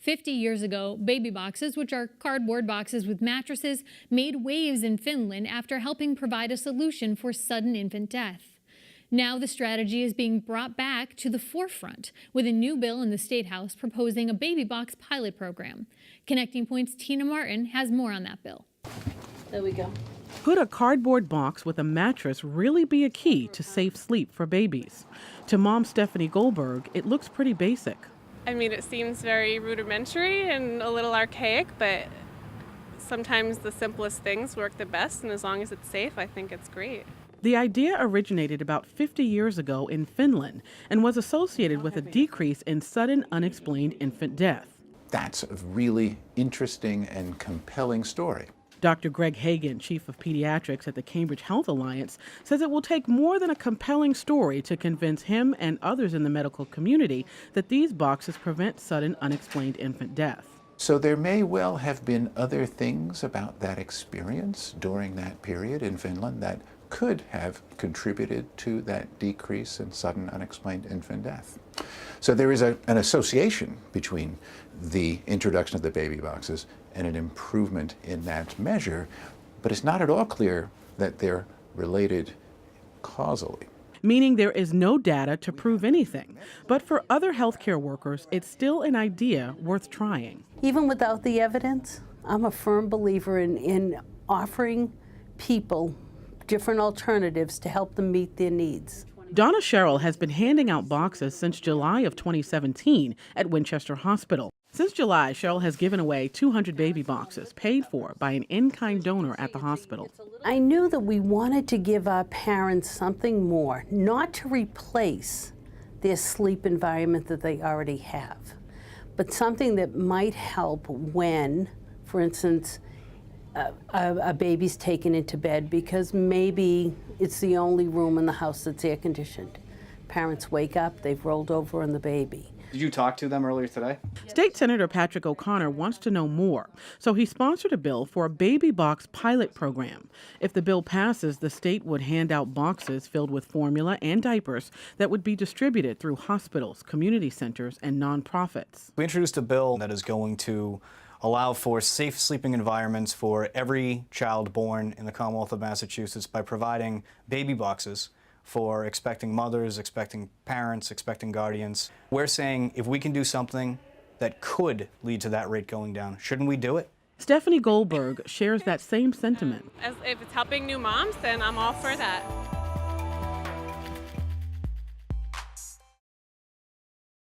50 years ago, baby boxes, which are cardboard boxes with mattresses, made waves in Finland after helping provide a solution for sudden infant death. Now the strategy is being brought back to the forefront with a new bill in the State House proposing a baby box pilot program. Connecting Point's Tina Martin has more on that bill. There we go. Could a cardboard box with a mattress really be a key to safe sleep for babies? To mom Stephanie Goldberg, it looks pretty basic. I mean, it seems very rudimentary and a little archaic, but sometimes the simplest things work the best, and as long as it's safe, I think it's great. The idea originated about 50 years ago in Finland and was associated with a decrease in sudden unexplained infant death. That's a really interesting and compelling story. Dr. Greg Hagan, chief of pediatrics at the Cambridge Health Alliance, says it will take more than a compelling story to convince him and others in the medical community that these boxes prevent sudden unexplained infant death. So there may well have been other things about that experience during that period in Finland that could have contributed to that decrease in sudden unexplained infant death. So there is an association between the introduction of the baby boxes and an improvement in that measure, but it's not at all clear that they're related causally. Meaning there is no data to prove anything. But for other healthcare workers, it's still an idea worth trying. Even without the evidence, I'm a firm believer in offering people different alternatives to help them meet their needs. Donna Sherrill has been handing out boxes since July of 2017 at Winchester Hospital. Since July, Sherrill has given away 200 baby boxes paid for by an in-kind donor at the hospital. I knew that we wanted to give our parents something more, not to replace their sleep environment that they already have, but something that might help when, for instance, a baby's taken into bed because maybe it's the only room in the house that's air conditioned. Parents wake up, they've rolled over on the baby. Did you talk to them earlier today? State Senator Patrick O'Connor wants to know more, so he sponsored a bill for a baby box pilot program. If the bill passes, the state would hand out boxes filled with formula and diapers that would be distributed through hospitals, community centers, and nonprofits. We introduced a bill that is going to allow for safe sleeping environments for every child born in the Commonwealth of Massachusetts by providing baby boxes for expecting mothers, expecting parents, expecting guardians. We're saying if we can do something that could lead to that rate going down, shouldn't we do it? Stephanie Goldberg shares that same sentiment. If it's helping new moms, then I'm all for that.